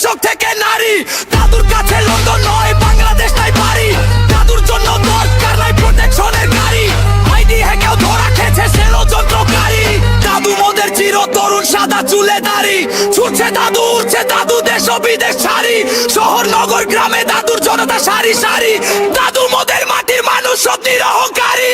কৃষক থেকে নারী। দাদুর কাছে লন্ডন নয়, বাংলাদেশ নাই বাড়ি। দাদুর জন্য দরকার নাই প্রোটেকশনের গাড়ি। আইডি হ্যাকেও ধরা খেয়েছে সেলো যন্ত্রকারী। দাদু মোদের চির তরুণ সাদা চুলে দাড়ি। ছুটছে দাদু, উঠছে দাদু, দেশ ও বিদেশ ছাড়ি। শহর নগর গ্রামে দাদুর জনতা সারি সারি। দাদু মোদের মাটির মানুষ সব নিরহংকারী।